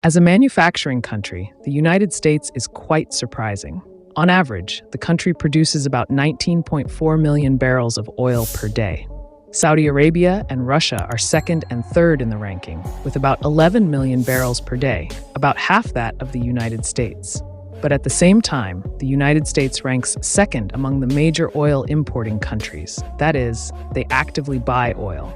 As a manufacturing country, the United States is quite surprising. On average, the country produces about 19.4 million barrels of oil per day. Saudi Arabia and Russia are second and third in the ranking, with about 11 million barrels per day, about half that of the United States. But at the same time, the United States ranks second among the major oil importing countries. That is, they actively buy oil.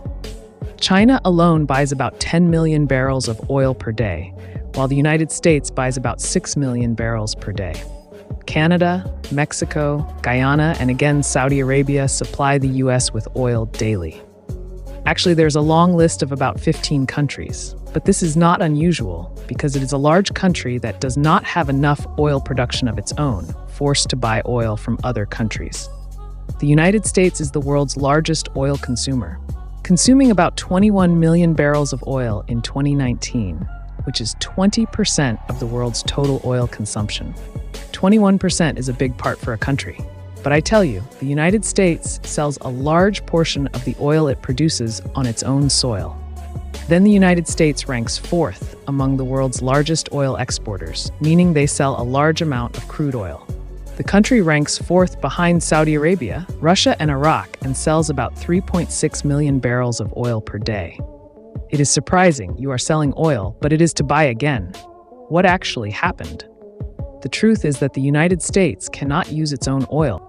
China alone buys about 10 million barrels of oil per day, while the United States buys about 6 million barrels per day. Canada, Mexico, Guyana, and again Saudi Arabia supply the US with oil daily. Actually, there's a long list of about 15 countries, but this is not unusual because it is a large country that does not have enough oil production of its own, forced to buy oil from other countries. The United States is the world's largest oil consumer, consuming about 21 million barrels of oil in 2019, which is 20% of the world's total oil consumption. 21% is a big part for a country. But I tell you, the United States sells a large portion of the oil it produces on its own soil. Then the United States ranks fourth among the world's largest oil exporters, meaning they sell a large amount of crude oil. The country ranks fourth behind Saudi Arabia, Russia, and Iraq and sells about 3.6 million barrels of oil per day. It is surprising you are selling oil, but it is to buy again. What actually happened? The truth is that the United States cannot use its own oil.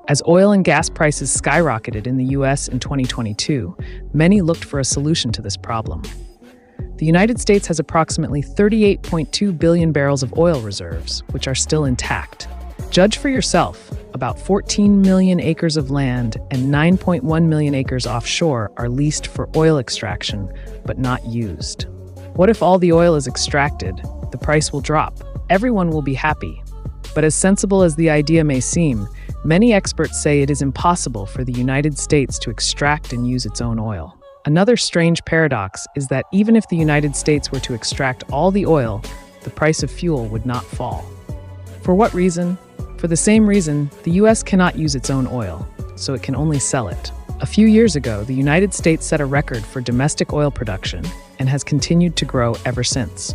As oil and gas prices skyrocketed in the US in 2022, many looked for a solution to this problem. The United States has approximately 38.2 billion barrels of oil reserves, which are still intact. Judge for yourself. About 14 million acres of land and 9.1 million acres offshore are leased for oil extraction, but not used. What if all the oil is extracted? The price will drop. Everyone will be happy. But as sensible as the idea may seem, many experts say it is impossible for the United States to extract and use its own oil. Another strange paradox is that even if the United States were to extract all the oil, the price of fuel would not fall. For what reason? For the same reason, the US cannot use its own oil, so it can only sell it. A few years ago, the United States set a record for domestic oil production and has continued to grow ever since.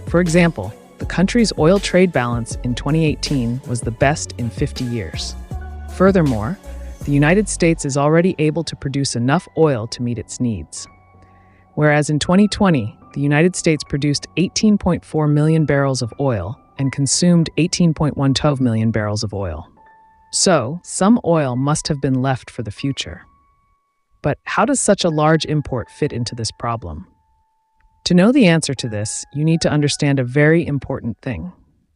For example, the country's oil trade balance in 2018 was the best in 50 years. Furthermore, the United States is already able to produce enough oil to meet its needs. Whereas in 2020, the United States produced 18.4 million barrels of oil and consumed 18.12 million barrels of oil. So, some oil must have been left for the future. But how does such a large import fit into this problem? To know the answer to this, you need to understand a very important thing.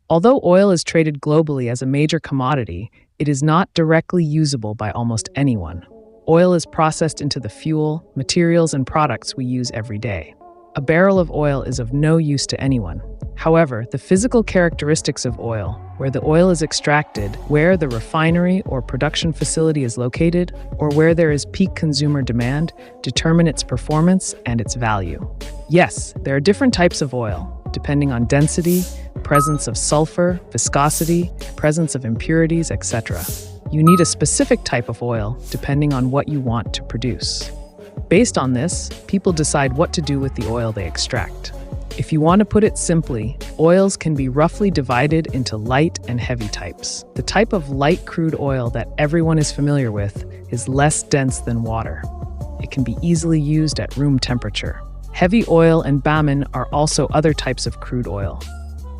Although oil is traded globally as a major commodity, it is not directly usable by almost anyone. Oil is processed into the fuel, materials, and products we use every day. A barrel of oil is of no use to anyone. However, the physical characteristics of oil, where the oil is extracted, where the refinery or production facility is located, or where there is peak consumer demand, determine its performance and its value. Yes, there are different types of oil, depending on density, presence of sulfur, viscosity, presence of impurities, etc. You need a specific type of oil depending on what you want to produce. Based on this, people decide what to do with the oil they extract. If you want to put it simply, oils can be roughly divided into light and heavy types. The type of light crude oil that everyone is familiar with is less dense than water. It can be easily used at room temperature. Heavy oil and bitumen are also other types of crude oil.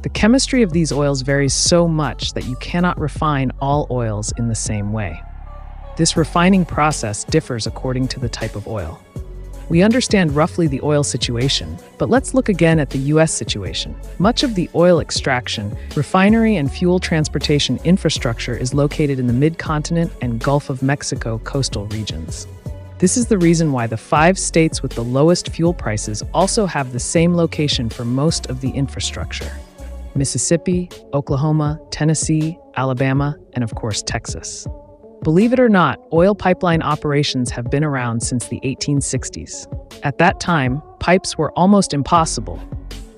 The chemistry of these oils varies so much that you cannot refine all oils in the same way. This refining process differs according to the type of oil. We understand roughly the oil situation, but let's look again at the US situation. Much of the oil extraction, refinery, and fuel transportation infrastructure is located in the Mid-Continent and Gulf of Mexico coastal regions. This is the reason why the 5 states with the lowest fuel prices also have the same location for most of the infrastructure: Mississippi, Oklahoma, Tennessee, Alabama, and of course Texas. Believe it or not, oil pipeline operations have been around since the 1860s. At that time, pipes were almost impossible.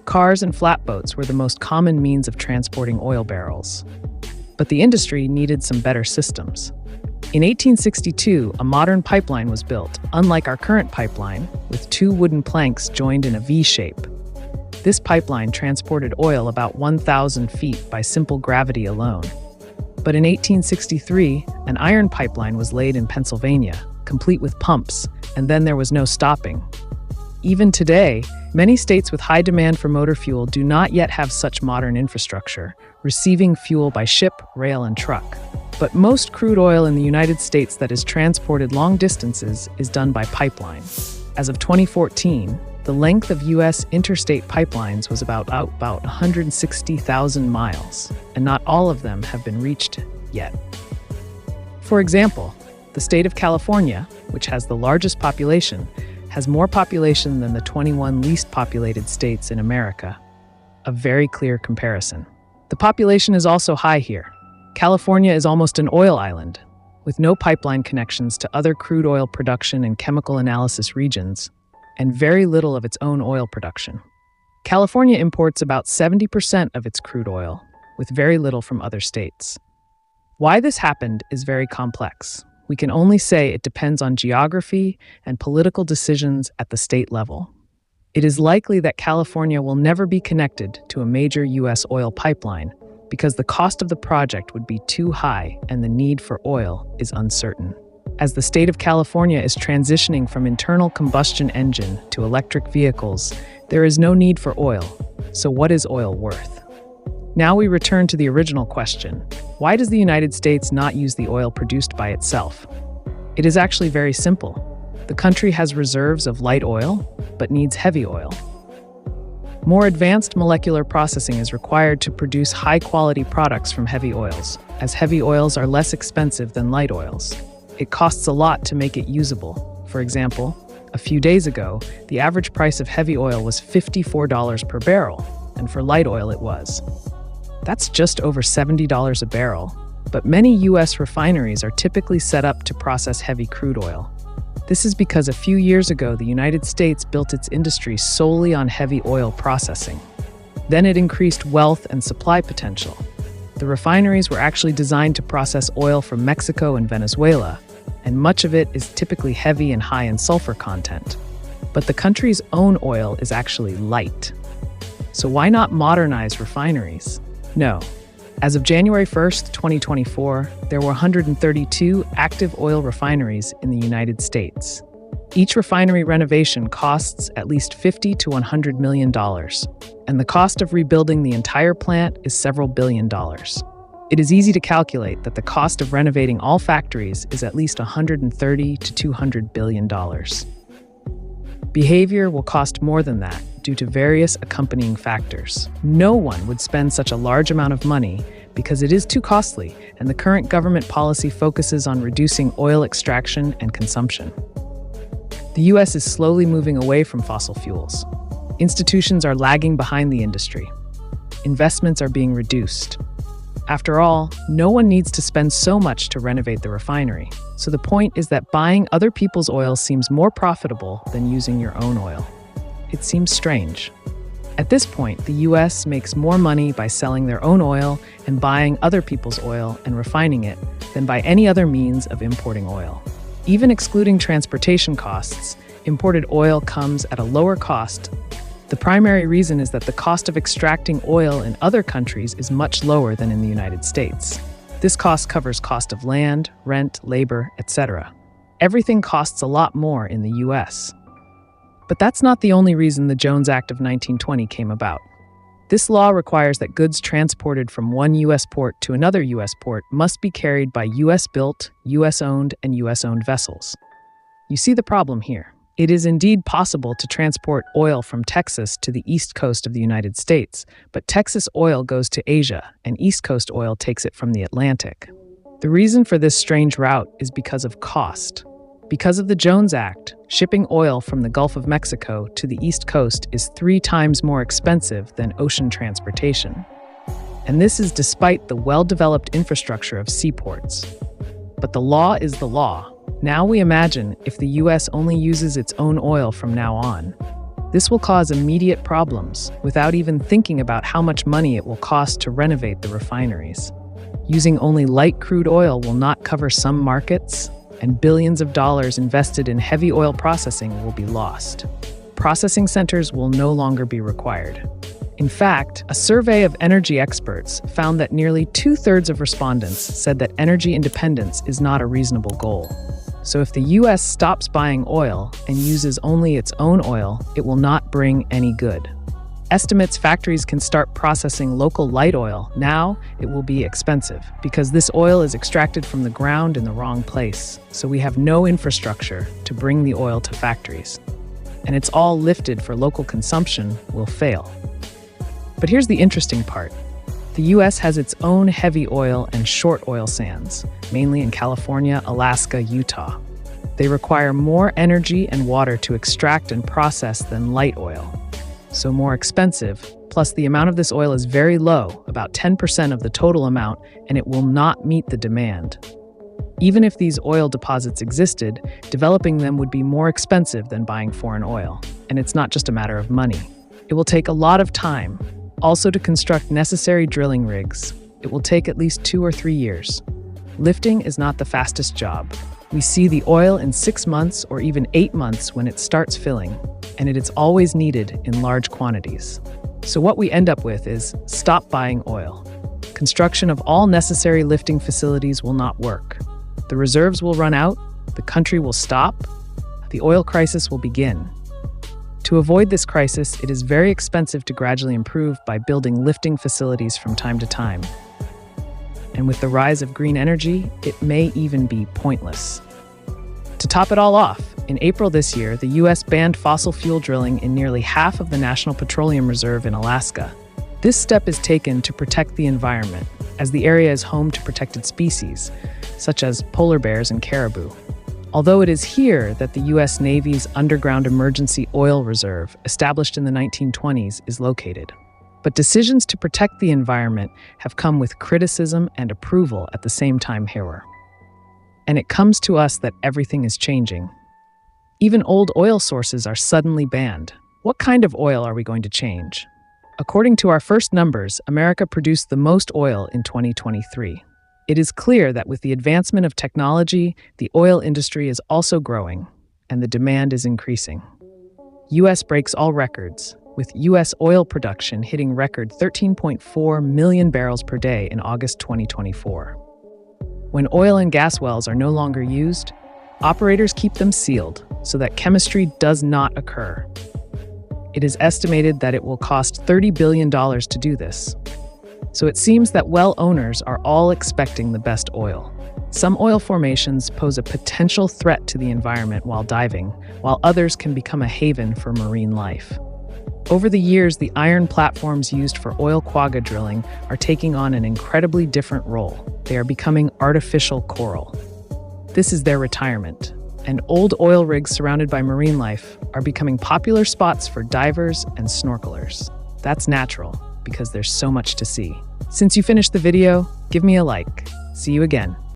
Cars and flatboats were the most common means of transporting oil barrels. But the industry needed some better systems. In 1862, a modern pipeline was built, unlike our current pipeline, with 2 wooden planks joined in a V shape. This pipeline transported oil about 1,000 feet by simple gravity alone. But in 1863, an iron pipeline was laid in Pennsylvania, complete with pumps, and then there was no stopping. Even today, many states with high demand for motor fuel do not yet have such modern infrastructure, receiving fuel by ship, rail, and truck. But most crude oil in the United States that is transported long distances is done by pipeline. As of 2014, the length of U.S. interstate pipelines was about 160,000 miles, and not all of them have been reached yet. For example, the state of California, which has the largest population, has more population than the 21 least populated states in America. A very clear comparison. The population is also high here. California is almost an oil island, with no pipeline connections to other crude oil production and chemical analysis regions, and very little of its own oil production. California imports about 70% of its crude oil, with very little from other states. Why this happened is very complex. We can only say it depends on geography and political decisions at the state level. It is likely that California will never be connected to a major U.S. oil pipeline because the cost of the project would be too high and the need for oil is uncertain. As the state of California is transitioning from internal combustion engine to electric vehicles, there is no need for oil. So what is oil worth? Now we return to the original question. Why does the United States not use the oil produced by itself? It is actually very simple. The country has reserves of light oil, but needs heavy oil. More advanced molecular processing is required to produce high-quality products from heavy oils, as heavy oils are less expensive than light oils. It costs a lot to make it usable. For example, a few days ago, the average price of heavy oil was $54 per barrel, and for light oil it was. That's just over $70 a barrel, but many U.S. refineries are typically set up to process heavy crude oil. This is because a few years ago the United States built its industry solely on heavy oil processing. Then it increased wealth and supply potential. The refineries were actually designed to process oil from Mexico and Venezuela, and much of it is typically heavy and high in sulfur content. But the country's own oil is actually light. So why not modernize refineries? No. As of January 1st, 2024, there were 132 active oil refineries in the United States. Each refinery renovation costs at least $50 to $100 million, and the cost of rebuilding the entire plant is several $billion. It is easy to calculate that the cost of renovating all factories is at least $130 to $200 billion. Behavior will cost more than that due to various accompanying factors. No one would spend such a large amount of money because it is too costly, and the current government policy focuses on reducing oil extraction and consumption. The U.S. is slowly moving away from fossil fuels. Institutions are lagging behind the industry. Investments are being reduced. After all, no one needs to spend so much to renovate the refinery. So the point is that buying other people's oil seems more profitable than using your own oil. It seems strange. At this point, the U.S. makes more money by selling their own oil and buying other people's oil and refining it than by any other means of importing oil. Even excluding transportation costs, imported oil comes at a lower cost. The primary reason is that the cost of extracting oil in other countries is much lower than in the United States. This cost covers cost of land, rent, labor, etc. Everything costs a lot more in the U.S. But that's not the only reason the Jones Act of 1920 came about. This law requires that goods transported from one U.S. port to another U.S. port must be carried by U.S.-built, U.S.-owned, and U.S.-owned vessels. You see the problem here. It is indeed possible to transport oil from Texas to the east coast of the United States, but Texas oil goes to Asia, and East Coast oil takes it from the Atlantic. The reason for this strange route is because of cost. Because of the Jones Act, shipping oil from the Gulf of Mexico to the East Coast is 3 times more expensive than ocean transportation. And this is despite the well-developed infrastructure of seaports. But the law is the law. Now we imagine if the U.S. only uses its own oil from now on. This will cause immediate problems without even thinking about how much money it will cost to renovate the refineries. Using only light crude oil will not cover some markets, and billions of dollars invested in heavy oil processing will be lost. processing centers will no longer be required. In fact, a survey of energy experts found that nearly 2/3 of respondents said that energy independence is not a reasonable goal. So if the US stops buying oil and uses only its own oil, it will not bring any good. Estimates factories can start processing local light oil. Now, it will be expensive because this oil is extracted from the ground in the wrong place, so we have no infrastructure to bring the oil to factories. And it's all lifted for local consumption will fail. But here's the interesting part. The US has its own heavy oil and short oil sands, mainly in California, Alaska, Utah. They require more energy and water to extract and process than light oil, so more expensive, plus the amount of this oil is very low, about 10% of the total amount, and it will not meet the demand. Even if these oil deposits existed, developing them would be more expensive than buying foreign oil, and it's not just a matter of money. It will take a lot of time. Also, to construct necessary drilling rigs, it will take at least 2 or 3 years. Lifting is not the fastest job. We see the oil in 6 months or even 8 months when it starts filling, and it is always needed in large quantities. So what we end up with is stop buying oil. Construction of all necessary lifting facilities will not work. The reserves will run out, the country will stop, the oil crisis will begin. To avoid this crisis, it is very expensive to gradually improve by building lifting facilities from time to time. And with the rise of green energy, it may even be pointless. To top it all off, in April this year, the US banned fossil fuel drilling in nearly half of the National Petroleum Reserve in Alaska. This step is taken to protect the environment, as the area is home to protected species, such as polar bears and caribou. Although it is here that the US Navy's Underground Emergency Oil Reserve, established in the 1920s, is located. But decisions to protect the environment have come with criticism and approval at the same time here. And it comes to us that everything is changing. Even old oil sources are suddenly banned. What kind of oil are we going to change? According to our first numbers, America produced the most oil in 2023. It is clear that with the advancement of technology, the oil industry is also growing, and the demand is increasing. US breaks all records, with US oil production hitting record 13.4 million barrels per day in August 2024. When oil and gas wells are no longer used, operators keep them sealed so that chemistry does not occur. It is estimated that it will cost $30 billion to do this. So it seems that well owners are all expecting the best oil. Some oil formations pose a potential threat to the environment while diving, while others can become a haven for marine life. Over the years, the iron platforms used for oil quagga drilling are taking on an incredibly different role. They are becoming artificial coral. This is their retirement, and old oil rigs surrounded by marine life are becoming popular spots for divers and snorkelers. That's natural, because there's so much to see. Since you finished the video, give me a like. See you again.